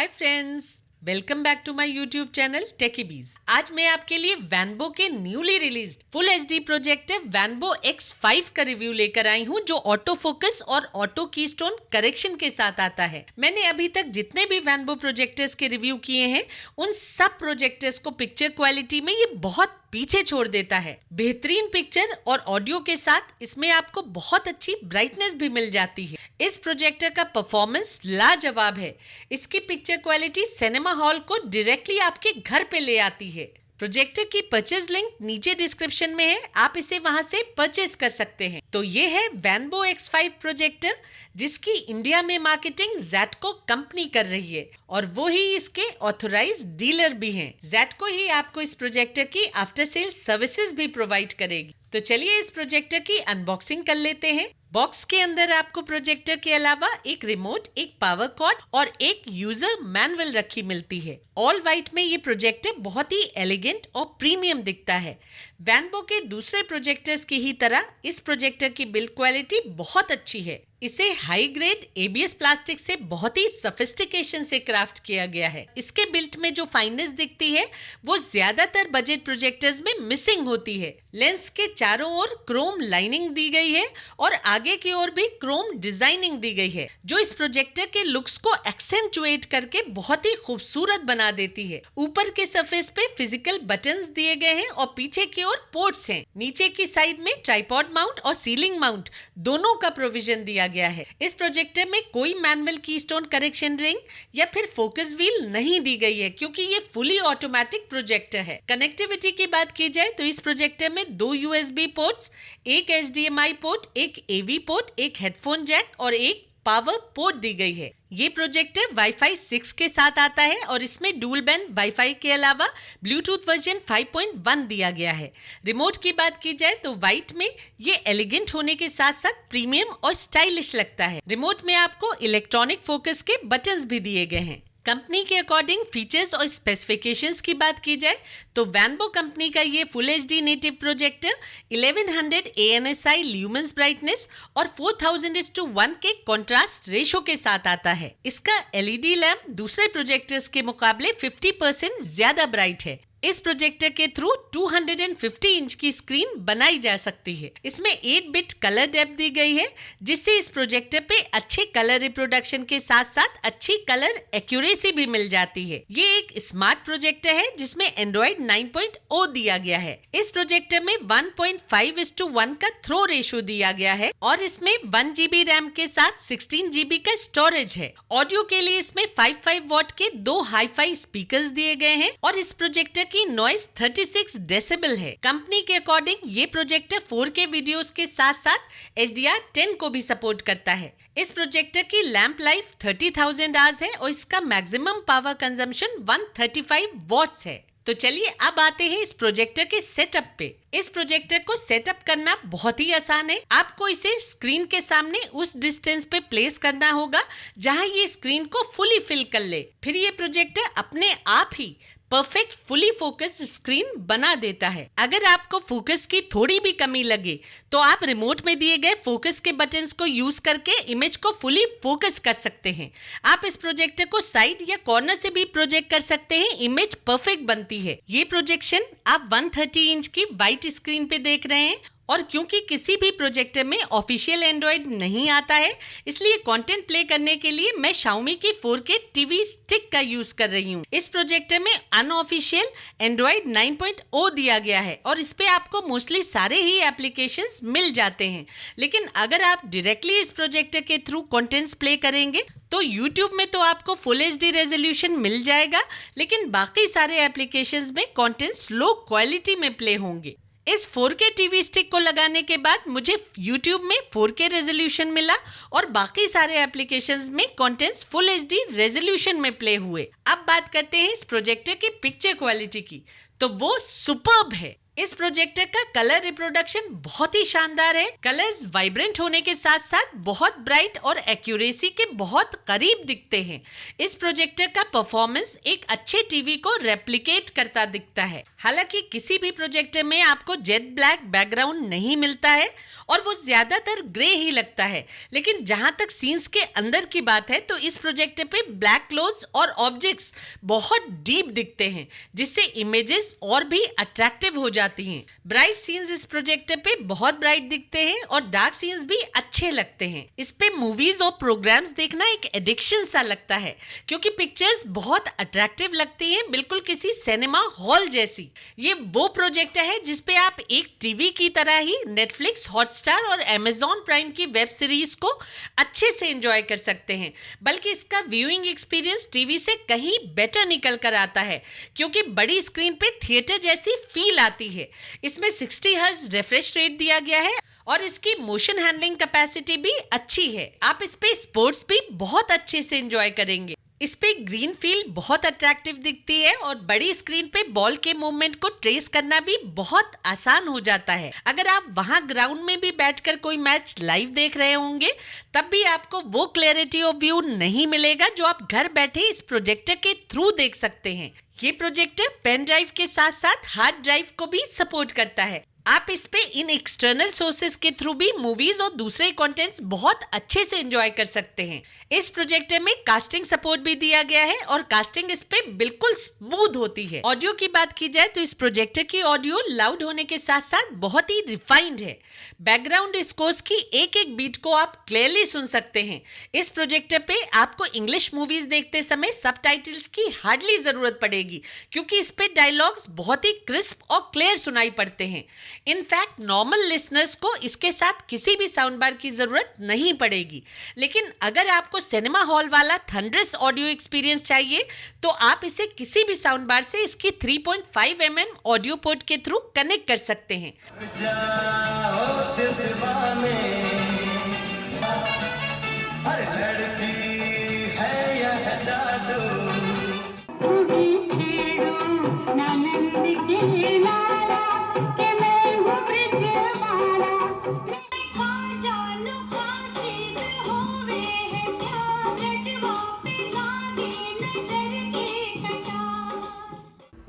Hi friends, welcome back to my YouTube channel टेकीबीज। आज मैं आपके लिए वैनबो के newly released full HD projector Wanbo X5 का रिव्यू लेकर आई हूँ, जो ऑटो फोकस और ऑटो कीस्टोन करेक्शन के साथ आता है। मैंने अभी तक जितने भी वैनबो प्रोजेक्टर्स के रिव्यू किए हैं, उन सब प्रोजेक्टर्स को पिक्चर क्वालिटी में ये बहुत पीछे छोड़ देता है। बेहतरीन पिक्चर और ऑडियो के साथ इसमें आपको बहुत अच्छी ब्राइटनेस भी मिल जाती है। इस प्रोजेक्टर का परफॉर्मेंस लाजवाब है। इसकी पिक्चर क्वालिटी सिनेमा हॉल को डायरेक्टली आपके घर पे ले आती है। प्रोजेक्टर की परचेज लिंक नीचे डिस्क्रिप्शन में है, आप इसे वहां से परचेज कर सकते हैं। तो ये है वैनबो X5 प्रोजेक्टर, जिसकी इंडिया में मार्केटिंग ज़ेटको कंपनी कर रही है और वो ही इसके ऑथोराइज्ड डीलर भी हैं। ज़ेटको ही आपको इस प्रोजेक्टर की आफ्टर सेल सर्विसेज भी प्रोवाइड करेगी। तो चलिए इस प्रोजेक्टर की अनबॉक्सिंग कर लेते हैं। बॉक्स के अंदर आपको प्रोजेक्टर के अलावा एक रिमोट, एक पावर कॉर्ड और एक यूजर मैनुअल रखी मिलती है। ऑल व्हाइट में ये प्रोजेक्टर बहुत ही एलिगेंट और प्रीमियम दिखता है। वैनबो के दूसरे प्रोजेक्टर्स की ही तरह इस प्रोजेक्टर की बिल्ड क्वालिटी बहुत अच्छी है। इसे हाई ग्रेड ABS प्लास्टिक से बहुत ही सोफिस्टिकेशन से क्राफ्ट किया गया है। इसके बिल्ट में जो फाइननेस दिखती है वो ज्यादातर बजट प्रोजेक्टर्स में मिसिंग होती है। लेंस के चारों ओर क्रोम लाइनिंग दी गई है और आगे की ओर भी क्रोम डिजाइनिंग दी गई है, जो इस प्रोजेक्टर के लुक्स को एक्सेंचुएट करके बहुत ही खूबसूरत बना देती है। ऊपर के सरफेस पे फिजिकल बटन्स दिए गए हैं और पीछे की ओर पोर्ट्स हैं। नीचे की साइड में ट्राइपॉड माउंट और सीलिंग माउंट दोनों का प्रोविजन दिया गया है। इस प्रोजेक्टर में कोई मैनुअल कीस्टोन करेक्शन रिंग या फिर फोकस व्हील नहीं दी गई है, क्योंकि ये फुली ऑटोमेटिक प्रोजेक्टर है। कनेक्टिविटी की बात की जाए तो इस प्रोजेक्टर में 2 USB पोर्ट्स, एक HDMI पोर्ट, एक AV पोर्ट, एक हेडफोन जैक और एक पावर पोर्ट दी गई है। ये प्रोजेक्टर वाईफाई 6 के साथ आता है और इसमें डुअल बैंड वाईफाई के अलावा ब्लूटूथ वर्जन 5.1 दिया गया है। रिमोट की बात की जाए तो व्हाइट में ये एलिगेंट होने के साथ साथ प्रीमियम और स्टाइलिश लगता है। रिमोट में आपको इलेक्ट्रॉनिक फोकस के बटन्स भी दिए गए हैं। कंपनी के अकॉर्डिंग फीचर्स और स्पेसिफिकेशंस की बात की जाए तो वैनबो कंपनी का ये full HD native projector 1100 ANSI lumens brightness और 4000:1 के कंट्रास्ट रेशो के साथ आता है। इसका LED लैंप दूसरे प्रोजेक्टर्स के मुकाबले 50% ज्यादा ब्राइट है। इस प्रोजेक्टर के थ्रू 250 इंच की स्क्रीन बनाई जा सकती है। इसमें 8 बिट कलर डेप्थ दी गई है, जिससे इस प्रोजेक्टर पे अच्छे कलर रिप्रोडक्शन के साथ साथ अच्छी कलर एक्यूरेसी भी मिल जाती है। ये एक स्मार्ट प्रोजेक्टर है जिसमें एंड्रॉइड 9.0 दिया गया है। इस प्रोजेक्टर में 1.5:1 का थ्रो रेशो दिया गया है और इसमें 1 GB रैम के साथ 16 GB का स्टोरेज है। ऑडियो के लिए इसमें 55 वॉट के 2 हाई-फाई स्पीकर्स दिए गए हैं और इस प्रोजेक्टर की नॉइस 36 डेसिबल है। कंपनी के अकॉर्डिंग ये प्रोजेक्टर 4K वीडियोस के साथ साथ HDR10 को भी सपोर्ट करता है। इस प्रोजेक्टर की लैंप लाइफ 30,000 आवर्स है और इसका मैक्सिमम पावर कंजम्पशन 135 वॉट्स है। तो चलिए अब आते हैं इस प्रोजेक्टर के सेटअप पे। इस प्रोजेक्टर को सेटअप करना बहुत ही आसान है। आपको इसे स्क्रीन के सामने उस डिस्टेंस पे प्लेस करना होगा जहां ये स्क्रीन को फुली फिल कर ले। फिर ये प्रोजेक्टर अपने आप ही परफेक्ट फुली फोकस स्क्रीन बना देता है। अगर आपको फोकस की थोड़ी भी कमी लगे तो आप रिमोट में दिए गए फोकस के बटन्स को यूज करके इमेज को फुली फोकस कर सकते हैं। आप इस प्रोजेक्टर को साइड या कॉर्नर से भी प्रोजेक्ट कर सकते हैं, इमेज परफेक्ट बनती है। ये प्रोजेक्शन आप 130 इंच की वाइट स्क्रीन पे देख रहे हैं और क्योंकि किसी भी प्रोजेक्टर में ऑफिशियल एंड्रॉइड नहीं आता है, इसलिए कंटेंट प्ले करने के लिए मैं Xiaomi की 4K टीवी स्टिक का यूज कर रही हूँ। इस प्रोजेक्टर में अनऑफिशियल एंड्रॉइड 9.0 दिया गया है और इस पे आपको मोस्टली सारे ही एप्लीकेशंस मिल जाते हैं। लेकिन अगर आप डायरेक्टली इस प्रोजेक्टर के थ्रू कंटेंट्स प्ले करेंगे तो YouTube में तो आपको फुल HD रेजोल्यूशन मिल जाएगा, लेकिन बाकी सारे एप्लीकेशंस में कंटेंट्स लो क्वालिटी में प्ले होंगे। इस 4K टीवी स्टिक को लगाने के बाद मुझे YouTube में 4K रेजोल्यूशन मिला और बाकी सारे एप्लीकेशंस में कंटेंट्स फुल HD रेजोल्यूशन में प्ले हुए। अब बात करते हैं इस प्रोजेक्टर की पिक्चर क्वालिटी की, तो वो सुपर्ब है। इस प्रोजेक्टर का कलर रिप्रोडक्शन बहुत ही शानदार है। कलर्स वाइब्रेंट होने के साथ साथ बहुत ब्राइट और एक्यूरेसी के बहुत करीब दिखते हैं। इस प्रोजेक्टर का परफॉर्मेंस एक अच्छे टीवी को रेप्लिकेट करता दिखता है। हालांकि किसी भी प्रोजेक्टर में आपको जेट ब्लैक बैकग्राउंड नहीं मिलता है और वो ज्यादातर ग्रे ही लगता है, लेकिन जहां तक सीन्स के अंदर की बात है तो इस प्रोजेक्टर पे ब्लैक क्लोथ्स और ऑब्जेक्ट्स बहुत डीप दिखते हैं, जिससे इमेजेस और भी अट्रैक्टिव हो जाती हैं। ब्राइट सीन्स इस प्रोजेक्टर पे बहुत ब्राइट दिखते हैं और डार्क सीन्स भी अच्छे लगते हैं। इस पे मूवीज और प्रोग्राम्स देखना एक एडिक्शन सा लगता है, क्योंकि पिक्चर्स बहुत अट्रैक्टिव लगती हैं, बिल्कुल किसी सिनेमा हॉल जैसी। ये वो प्रोजेक्टर है जिसपे आप एक टीवी की तरह ही नेटफ्लिक्स, हॉटस्टार और अमेज़न प्राइम की वेब सीरीज को अच्छे से एंजॉय कर सकते हैं। बल्कि इसका व्यूइंग एक्सपीरियंस टीवी से कहीं बेटर निकल कर आता है, क्योंकि बड़ी स्क्रीन पे थिएटर जैसी फील आती है। इसमें 60 हर्ट्ज रिफ्रेश रेट दिया गया है और इसकी मोशन हैंडलिंग कैपेसिटी भी अच्छी है। आप इस पे स्पोर्ट्स भी बहुत अच्छे से एंजॉय करेंगे। इस पे ग्रीन फील्ड बहुत अट्रैक्टिव दिखती है और बड़ी स्क्रीन पे बॉल के मूवमेंट को ट्रेस करना भी बहुत आसान हो जाता है। अगर आप वहां ग्राउंड में भी बैठकर कोई मैच लाइव देख रहे होंगे, तब भी आपको वो क्लैरिटी ऑफ व्यू नहीं मिलेगा जो आप घर बैठे इस प्रोजेक्टर के थ्रू देख सकते हैं। ये प्रोजेक्टर पेन ड्राइव के साथ साथ हार्ड ड्राइव को भी सपोर्ट करता है। आप इस पे इन एक्सटर्नल सोर्सेज के थ्रू भी मूवीज और दूसरे कंटेंट्स बहुत अच्छे से एंजॉय कर सकते हैं। इस प्रोजेक्टर में कास्टिंग सपोर्ट भी दिया गया है और कास्टिंग इस पे बिल्कुल स्मूथ होती है। ऑडियो की बात की जाए तो इस प्रोजेक्टर की ऑडियो लाउड होने के साथ साथ बहुत ही रिफाइंड है। बैकग्राउंड स्कोर्स की एक एक बीट को आप क्लियरली सुन सकते हैं। इस प्रोजेक्टर पे आपको इंग्लिश मूवीज देखते समय सबटाइटल्स की हार्डली जरूरत पड़ेगी, क्योंकि इस पे डायलॉग्स बहुत ही क्रिस्प और क्लियर सुनाई पड़ते हैं। इनफैक्ट नॉर्मल लिसनर्स को इसके साथ किसी भी साउंड बार की जरूरत नहीं पड़ेगी। लेकिन अगर आपको सिनेमा हॉल वाला थंडरस ऑडियो एक्सपीरियंस चाहिए तो आप इसे किसी भी साउंड बार से इसकी 3.5 mm ऑडियो पोर्ट के थ्रू कनेक्ट कर सकते हैं।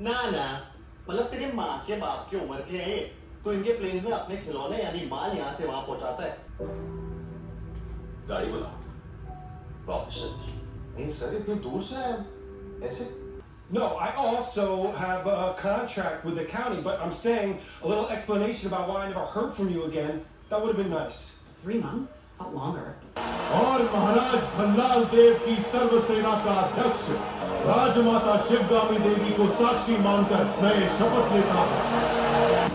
ना मतलब तेरे माँ के बाप की उम्र के हैं तो इनके प्लेन में अपने खिलौने यानी माल यहाँ से वहां पहुंचाता है। गाड़ी बुला प्रॉब्लम नहीं सर, इतनी दूर से आए ऐसे। No, I also have a contract with the county, but I'm saying a little explanation about why I never heard from you again. That would have been nice. 3 months? Not longer. और महाराज भल्लाल देव की सर्वसेना का अध्यक्ष राजमाता शिवगामी देवी को साक्षी मानकर मैं शपथ लेता हूं।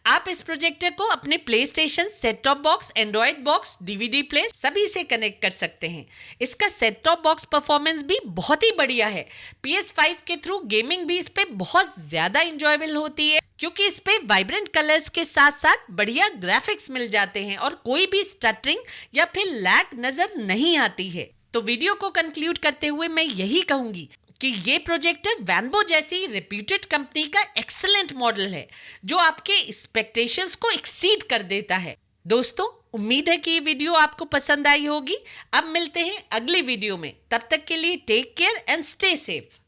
आप इस प्रोजेक्टर को अपने play station, set top box, Android box, DVD player सभी से कनेक्ट कर सकते हैं। इसका सेट टॉप बॉक्स परफॉर्मेंस भी बहुत ही बढ़िया है। PS5 के थ्रू गेमिंग भी इस पे बहुत ज्यादा इंजॉयबल होती है, क्योंकि इस पे वाइब्रेंट कलर्स के साथ साथ बढ़िया ग्राफिक्स मिल जाते हैं और कोई भी स्टटरिंग या फिर लैग नजर नहीं आती है। तो वीडियो को कंक्लूड करते हुए मैं यही कहूंगी कि ये प्रोजेक्टर वैनबो जैसी रेप्यूटेड कंपनी का एक्सीलेंट मॉडल है, जो आपके एक्सपेक्टेशंस को एक्सीड कर देता है। दोस्तों, उम्मीद है कि ये वीडियो आपको पसंद आई होगी। अब मिलते हैं अगली वीडियो में। तब तक के लिए take care and stay safe.